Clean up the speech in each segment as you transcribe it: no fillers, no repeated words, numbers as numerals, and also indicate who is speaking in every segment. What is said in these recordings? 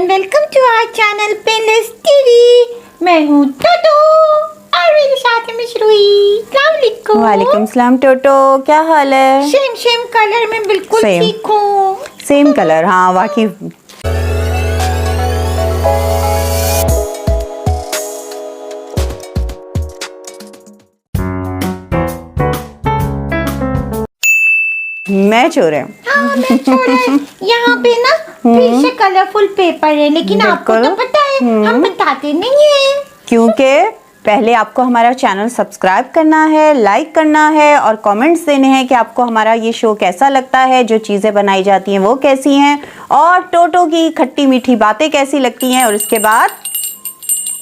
Speaker 1: And welcome to our channel painless TV. मैं हूँ टोटो और मेरे साथ है मिशरुई। अस्सलाम वालेकुम।
Speaker 2: वालेकुम सलाम टोटो, क्या हाल है?
Speaker 1: सेम कलर में बिल्कुल ठीक हूँ।
Speaker 2: सेम कलर, हाँ वाकई। मैच हो रहे हैं।
Speaker 1: हाँ मैच हो रहा है। यहाँ पे ना फिर से कलरफुल पेपर है, लेकिन आपको तो पता है हम बताते नहीं है।
Speaker 2: क्योंकि पहले आपको हमारा चैनल सब्सक्राइब करना है, लाइक करना है और कमेंट्स देने हैं कि आपको हमारा ये शो कैसा लगता है, जो चीज़ें बनाई जाती हैं वो कैसी हैं और टोटो की खट्टी मीठी बातें कैसी लगती हैं। और इसके बाद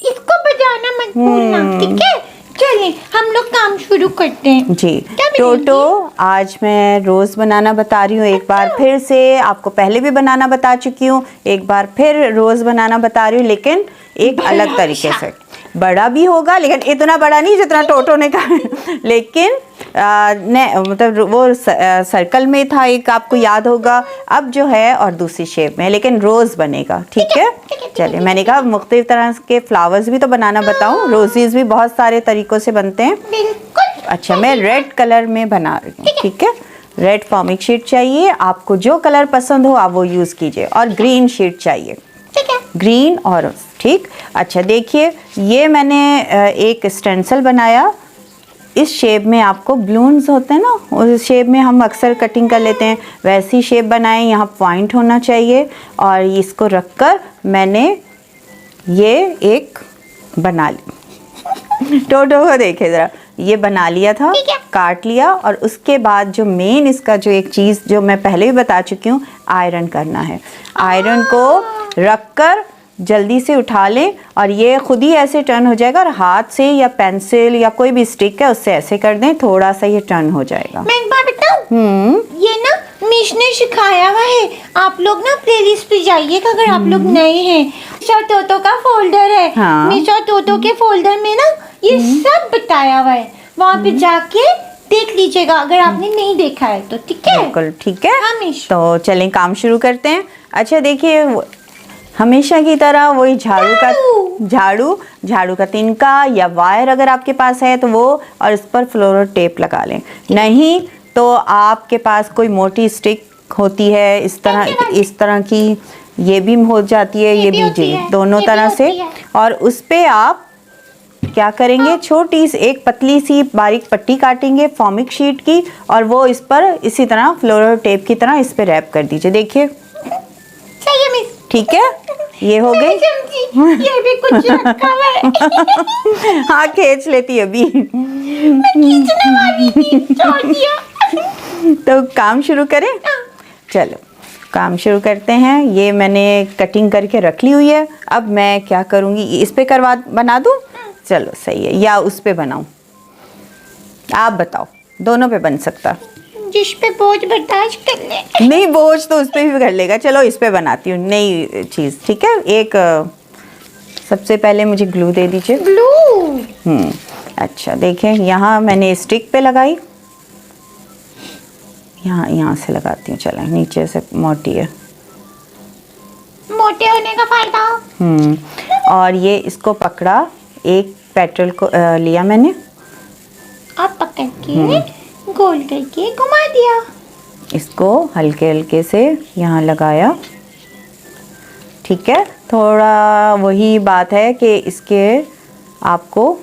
Speaker 1: इसको बजाना मत भूलना, ठीक है? चलिए हम लोग काम शुरू करते हैं।
Speaker 2: जी टोटो, आज मैं रोज़ बनाना बता रही हूँ। एक बार फिर से, आपको पहले भी बनाना बता चुकी हूँ, एक बार फिर रोज़ बनाना बता रही हूँ, लेकिन एक अलग तरीके से। बड़ा भी होगा लेकिन इतना बड़ा नहीं जितना टोटो ने कहा, लेकिन मतलब वो सर्कल में था एक, आपको याद होगा। अब जो है और दूसरी शेप में, लेकिन रोज़ बनेगा, ठीक है? चलिए, मैंने कहा मुख्तलिफ तरह के फ्लावर्स भी तो बनाना बताऊं। रोजेस भी बहुत सारे तरीकों से बनते हैं। अच्छा, मैं रेड कलर में बना रही हूँ, ठीक है? रेड फॉर्मिक शीट चाहिए, आपको जो कलर पसंद हो आप वो यूज़ कीजिए। और ग्रीन शीट चाहिए, ग्रीन और ठीक। अच्छा देखिए, ये मैंने एक स्टेंसिल बनाया। इस शेप में आपको ब्लून्स होते हैं ना, उस शेप में हम अक्सर कटिंग कर लेते हैं, वैसी शेप बनाएं। यहाँ पॉइंट होना चाहिए और इसको रखकर मैंने ये एक बना ली। टोटो को देखे ज़रा, ये बना लिया था, काट लिया। और उसके बाद जो मेन इसका जो एक चीज़ जो मैं पहले भी बता चुकी हूँ, आयरन करना है। आयरन को रखकर जल्दी से उठा लें और ये खुद ही ऐसे टर्न हो जाएगा। और हाथ से या पेंसिल या कोई भी स्टिक है उससे ऐसे कर दें, थोड़ा सा ये टर्न हो जाएगा।
Speaker 1: मैं एक बात बताऊं, ये ना मिश ने सिखाया हुआ है। आप लोग ना प्लेलिस्ट पे जाइएगा अगर आप लोग नए हैं। मिशा टोटो का फोल्डर है।
Speaker 2: हाँ।
Speaker 1: मिशा टोटो के फोल्डर में ना ये सब बताया हुआ है, वहाँ पे जाके देख लीजिएगा अगर आपने नहीं देखा है तो, ठीक है?
Speaker 2: बिल्कुल ठीक है।
Speaker 1: हाँ मिश।
Speaker 2: तो चलें काम शुरू करते हैं। अच्छा देखिए, हमेशा की तरह वही झाड़ू का तिनका या वायर अगर आपके पास है तो वो, और इस पर फ्लोरल टेप लगा लें। नहीं तो आपके पास कोई मोटी स्टिक होती है इस तरह की, ये भी हो जाती है, ये भी जी, दोनों तरह से। और उस पे आप क्या करेंगे, छोटी सी एक पतली सी बारीक पट्टी काटेंगे फॉर्मिक शीट की, और वो इस पर इसी तरह फ्लोरल टेप की तरह इस पे रैप कर दीजिए। देखिए, ठीक है, ये हो गई।
Speaker 1: ये भी कुछ रखा हुआ है।
Speaker 2: हाँ, खींच लेती अभी।
Speaker 1: मैं खींचने वाली थी, छोड़ दिया।
Speaker 2: तो काम शुरू करें। चलो काम शुरू करते हैं। ये मैंने कटिंग करके रख ली हुई है। अब मैं क्या करूँगी, इस पे बना दूँ? चलो सही है, या उस पे बनाऊँ, आप बताओ। दोनों पे बन सकता,
Speaker 1: जिस पे बोझ बर्दाश्त कर ले।
Speaker 2: नहीं, बोझ तो उस पे भी कर लेगा। चलो इस पे बनाती हूँ नई चीज़, ठीक है? एक सबसे पहले मुझे ग्लू दे दीजिए।
Speaker 1: ग्लू?
Speaker 2: अच्छा देखिए, यहाँ मैंने स्टिक पे लगाई, यहाँ से लगाती हूँ। चलो, नीचे से मोटी है,
Speaker 1: मोटे होने का फायदा।
Speaker 2: और ये इसको पकड़ा, एक पेट्रोल को लिया मैंने,
Speaker 1: अब पकड़ के गोल करके घुमा दिया।
Speaker 2: इसको हल्के हल्के से यहाँ लगाया, ठीक है? थोड़ा वही बात है कि इसके आपको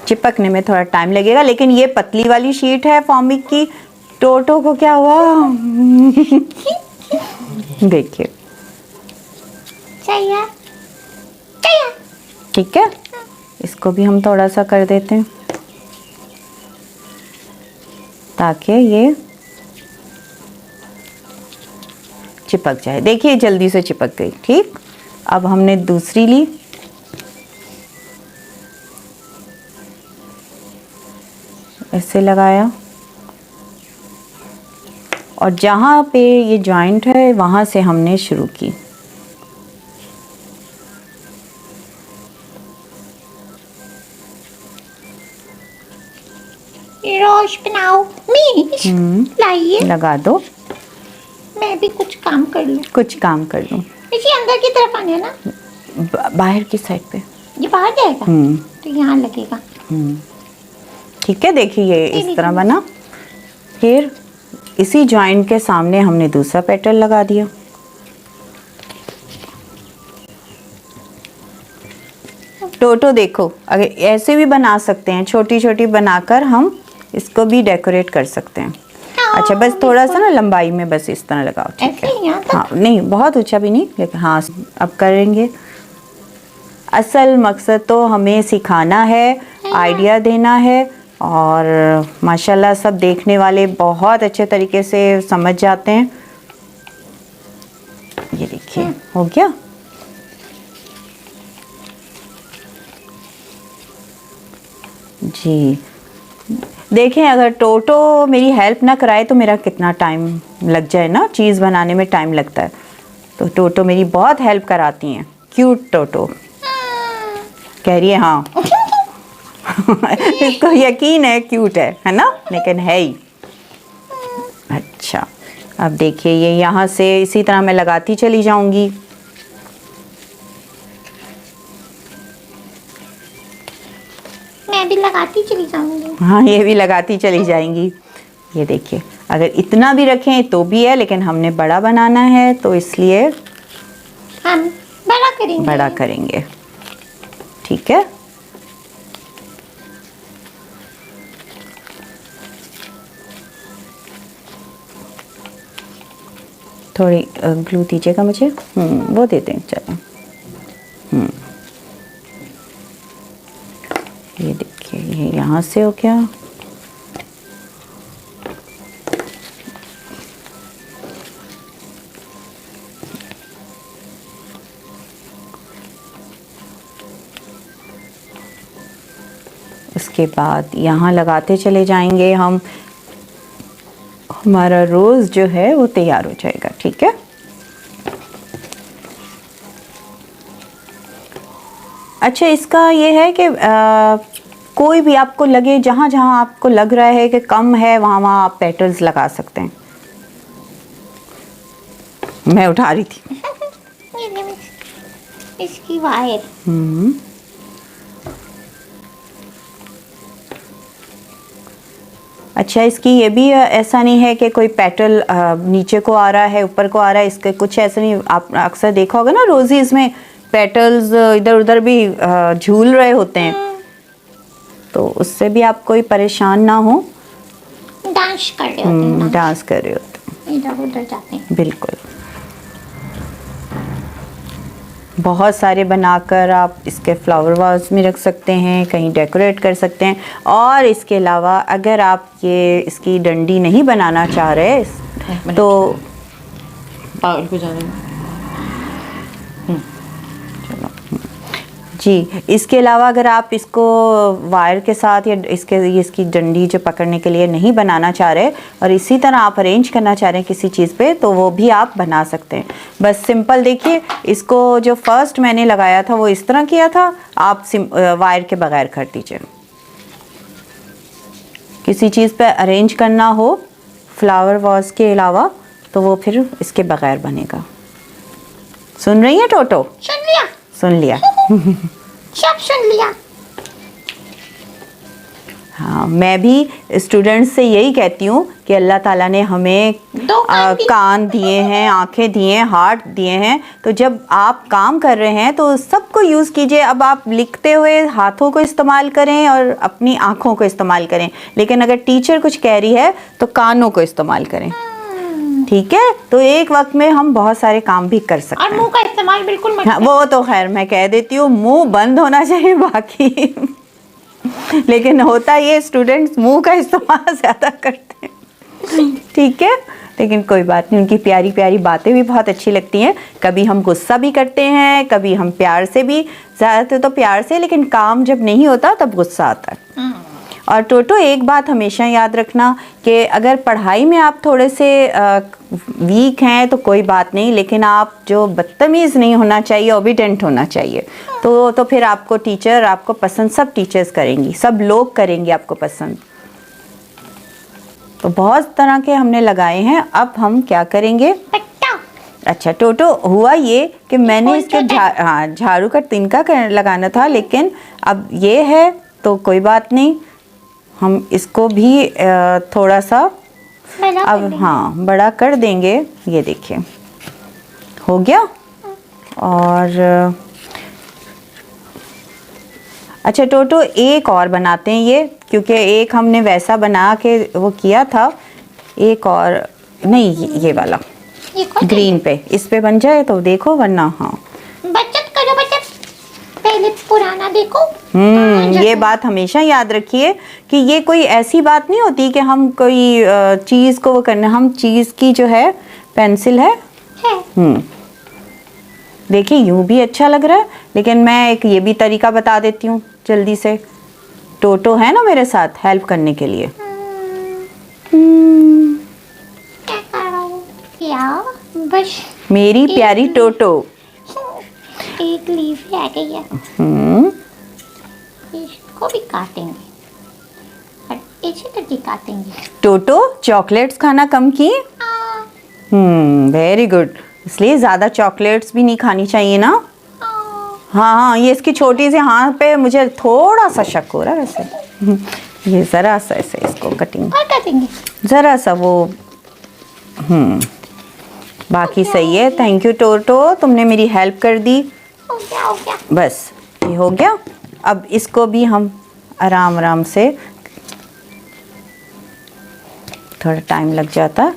Speaker 2: चिपकने में थोड़ा टाइम लगेगा, लेकिन ये पतली वाली शीट है फॉर्मिक की। टोटो को क्या हुआ? देखिए,
Speaker 1: चाहिए
Speaker 2: ठीक है? इसको भी हम थोड़ा सा कर देते हैं ताकि ये चिपक जाए। देखिए, जल्दी से चिपक गई, ठीक। अब हमने दूसरी ली, ऐसे लगाया, और जहाँ पे ये जॉइंट है वहाँ से हमने शुरू की।
Speaker 1: रोज बनाओ। लाइए,
Speaker 2: लगा दो।
Speaker 1: मैं भी कुछ काम कर लूं।
Speaker 2: कुछ काम कर लूं।
Speaker 1: इसी अंदर की तरफ आना है ना?
Speaker 2: बाहर की साइड पे।
Speaker 1: ये बाहर जाएगा तो यहाँ लगेगा।
Speaker 2: ठीक है, देखिए ये इस तरह बना। फिर इसी जॉइंट के सामने हमने दूसरा पेटल लगा दिया। टोटो देखो, अगर ऐसे भी बना सकते हैं, छोटी छोटी बनाकर हम इसको भी डेकोरेट कर सकते हैं। अच्छा, बस थोड़ा सा ना लंबाई में बस इस तरह लगाओ, ठीक है? हाँ, नहीं बहुत ऊंचा भी नहीं, लेकिन हाँ अब करेंगे। असल मकसद तो हमें सिखाना है, आइडिया देना है, और माशाल्लाह सब देखने वाले बहुत अच्छे तरीके से समझ जाते हैं। ये देखिए हो गया। जी देखें, अगर टोटो मेरी हेल्प ना कराए तो मेरा कितना टाइम लग जाए ना, चीज़ बनाने में टाइम लगता है। तो टोटो मेरी बहुत हेल्प कराती हैं। क्यूट टोटो कह रही है हाँ। इसको यकीन है क्यूट है ना, लेकिन है ही। अच्छा, अब देखिए ये यहाँ से इसी तरह मैं लगाती चली जाऊंगी।
Speaker 1: मैं भी लगाती चली जाऊंगी।
Speaker 2: हाँ, ये भी लगाती चली जाएंगी। ये देखिए, अगर इतना भी रखें तो भी है, लेकिन हमने बड़ा बनाना है तो इसलिए
Speaker 1: हम बड़ा करेंगे।
Speaker 2: ठीक है। थोड़ी ग्लू दीजिएगा मुझे। वो दे दें, चलो। ये देखिए, ये यहाँ से हो गया। उसके बाद यहाँ लगाते चले जाएंगे हम। हमारा रोज़ जो है वो तैयार हो जाएगा। ठीक है। अच्छा, इसका ये है कि कोई भी आपको लगे, जहाँ जहाँ आपको लग रहा है कि कम है, वहाँ वहाँ आप पेटल्स लगा सकते हैं। मैं उठा रही थी।
Speaker 1: इसकी वायर।
Speaker 2: अच्छा, इसकी ये भी ऐसा नहीं है कि कोई पेटल नीचे को आ रहा है, ऊपर को आ रहा है, इसके कुछ ऐसा नहीं। आप अक्सर देखा होगा ना रोजीज में पेटल्स इधर उधर भी झूल रहे होते हैं, तो उससे भी आप कोई परेशान ना हो।
Speaker 1: डांस कर रहे होते हैं।
Speaker 2: डांस कर रहे होते हैं,
Speaker 1: इधर उधर जाते हैं।
Speaker 2: बिल्कुल। बहुत सारे बनाकर आप इसके फ्लावर वाज में रख सकते हैं, कहीं डेकोरेट कर सकते हैं। और इसके अलावा अगर आप ये इसकी डंडी नहीं बनाना चाह रहे तो
Speaker 3: पागल को जाने
Speaker 2: जी, इसके अलावा अगर आप इसको वायर के साथ या इसकी डंडी जो पकड़ने के लिए नहीं बनाना चाह रहे और इसी तरह आप अरेंज करना चाह रहे हैं किसी चीज़ पे, तो वो भी आप बना सकते हैं। बस सिंपल देखिए, इसको जो फर्स्ट मैंने लगाया था वो इस तरह किया था, आप वायर के बगैर कर दीजिए। किसी चीज़ पे अरेंज करना हो फ्लावर वाज के अलावा तो वो फिर इसके बगैर बनेगा। सुन रही है टोटो?
Speaker 1: सुन लिया।
Speaker 2: सुन लिया।
Speaker 1: सब सुन लिया।
Speaker 2: हाँ, मैं भी स्टूडेंट्स से यही कहती हूँ कि अल्लाह ताला ने हमें कान दिए हैं, आंखें दिए हैं, हार्ट दिए हैं, तो जब आप काम कर रहे हैं तो सबको यूज़ कीजिए। अब आप लिखते हुए हाथों को इस्तेमाल करें और अपनी आंखों को इस्तेमाल करें, लेकिन अगर टीचर कुछ कह रही है तो कानों को इस्तेमाल करें। ठीक है, तो एक वक्त में हम बहुत सारे काम भी कर सकते हैं।
Speaker 1: और मुंह का इस्तेमाल बिल्कुल मत।
Speaker 2: हाँ, वो तो खैर मैं कह देती हूँ, मुंह बंद होना चाहिए बाकी। लेकिन होता ये स्टूडेंट्स मुंह का इस्तेमाल ज़्यादा करते हैं। ठीक है, लेकिन कोई बात नहीं, उनकी प्यारी प्यारी बातें भी बहुत अच्छी लगती हैं। कभी हम गुस्सा भी करते हैं, कभी हम प्यार से भी, ज़्यादातर तो प्यार से, लेकिन काम जब नहीं होता तब गुस्सा आता है। और टोटो, एक बात हमेशा याद रखना कि अगर पढ़ाई में आप थोड़े से वीक हैं तो कोई बात नहीं, लेकिन आप जो बदतमीज़ नहीं होना चाहिए, ओबीडेंट होना चाहिए। तो फिर आपको टीचर आपको पसंद, सब टीचर्स करेंगी, सब लोग करेंगे आपको पसंद। तो बहुत तरह के हमने लगाए हैं। अब हम क्या करेंगे?
Speaker 1: पट्टा।
Speaker 2: अच्छा टोटो, हुआ ये कि मैंने
Speaker 1: कौन
Speaker 2: इसके
Speaker 1: सा
Speaker 2: हाँ झाड़ू का तिनका लगाना था, लेकिन अब ये है तो कोई बात नहीं, हम इसको भी थोड़ा सा
Speaker 1: बड़ा कर
Speaker 2: अब
Speaker 1: देंगे।
Speaker 2: हाँ बड़ा कर देंगे। ये देखिए हो गया। और अच्छा टोटो, एक और बनाते हैं ये, क्योंकि एक हमने वैसा बना के वो किया था, एक और नहीं ये वाला
Speaker 1: ये कौन
Speaker 2: ग्रीन पे, इस पे बन जाए तो देखो, वरना हाँ
Speaker 1: बचत करो बचत, पहले पुराना देखो।
Speaker 2: ये बात हमेशा याद रखिए कि ये कोई ऐसी बात नहीं होती कि हम कोई चीज़ को वो करना, हम चीज़ की जो है पेंसिल है। देखिए यूं भी अच्छा लग रहा है, लेकिन मैं एक ये भी तरीका बता देती हूँ जल्दी से। टोटो है ना मेरे साथ हेल्प करने के लिए।
Speaker 1: क्या कर रहा हूँ क्या, बस
Speaker 2: मेरी प्यारी टोटो।
Speaker 1: एक लीफ रह गई है, इसको भी काटेंगे और इसी करके काटेंगे।
Speaker 2: टोटो चॉकलेट्स खाना कम की।
Speaker 1: हाँ,
Speaker 2: वेरी गुड, इसलिए ज़्यादा चॉकलेट्स भी नहीं खानी चाहिए ना।
Speaker 1: हाँ।
Speaker 2: हाँ ये इसकी छोटी सी हाथ पे मुझे थोड़ा सा शक हो रहा है वैसे। ये ज़रा सा ऐसे इसको कटिंग,
Speaker 1: और काटेंगे।
Speaker 2: ज़रा सा वो बाकी सही है। थैंक यू टोटो, तुमने मेरी हेल्प कर दी।
Speaker 1: हो गया हो गया।
Speaker 2: बस ये हो गया। अब इसको भी हम आराम आराम से, थोड़ा टाइम लग जाता,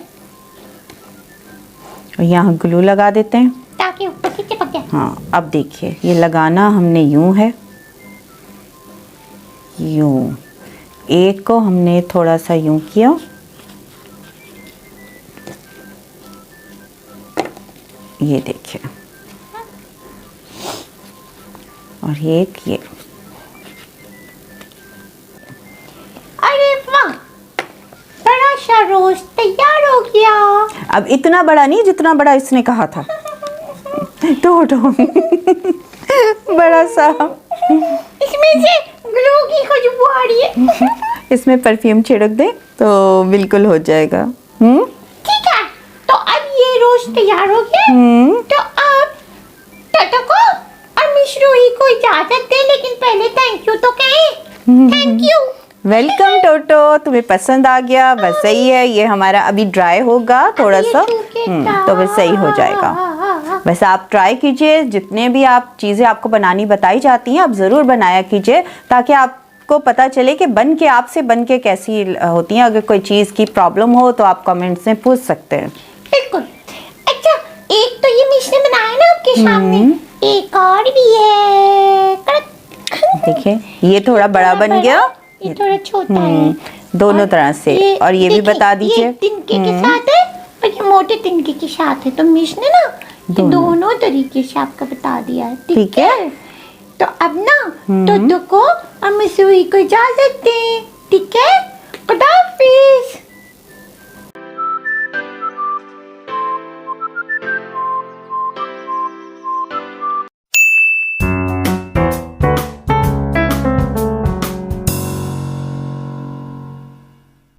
Speaker 2: और यहाँ ग्लू लगा देते हैं
Speaker 1: ताकि ऊपर से चिपक जाए।
Speaker 2: हाँ अब देखिए ये लगाना हमने यूं है, यूं, एक को हमने थोड़ा सा यूं किया, ये देखिए, और एक ये।
Speaker 1: अरे वाह, बड़ा सा रोज तैयार हो गया।
Speaker 2: अब इतना बड़ा नहीं जितना बड़ा इसने कहा था। टोटो बड़ा सा।
Speaker 1: इसमें से ग्लू की खुशबू आ रही है।
Speaker 2: इसमें परफ्यूम छिड़क दे तो बिल्कुल हो जाएगा।
Speaker 1: ठीक है, तो अब ये रोज तैयार हो गया। तो अब टोटो को और मिस रूही को इजाजत दे, लेकिन पहले थैंक यू तो कहें। Thank you.
Speaker 2: वेलकम टोटो, तुम्हें पसंद आ गया, बस सही है। ये हमारा अभी ड्राई होगा थोड़ा
Speaker 1: अब ये
Speaker 2: सा,
Speaker 1: सूखेगा।
Speaker 2: तो बस सही हो जाएगा। बस आप ट्राई कीजिए, जितने भी आप चीज़ें आपको बनानी बताई जाती हैं आप ज़रूर बनाया कीजिए, ताकि आपको पता चले कि बन के आपसे बन के कैसी होती हैं। अगर कोई चीज़ की प्रॉब्लम हो तो आप कमेंट्स में पूछ सकते हैं।
Speaker 1: बिल्कुल। अच्छा, एक तो ये मिस ने बनाया ना आपके सामने, एक और भी है।
Speaker 2: देखिए ये थोड़ा बड़ा बन गया,
Speaker 1: ये थोड़ा छोटा है।
Speaker 2: दोनों
Speaker 1: और
Speaker 2: तरह से। और ये भी
Speaker 1: देखिए,
Speaker 2: बता दीजिए।
Speaker 1: ये तिनके के साथ है और ये मोटे तिनके के साथ है। तो मिस ने ना ये दोनों तरीके से आपको बता दिया है।
Speaker 2: ठीक है।
Speaker 1: तो अब ना टोटो को और मिस रूही को इजाजत दें। ठीक है, खुदा हाफिज।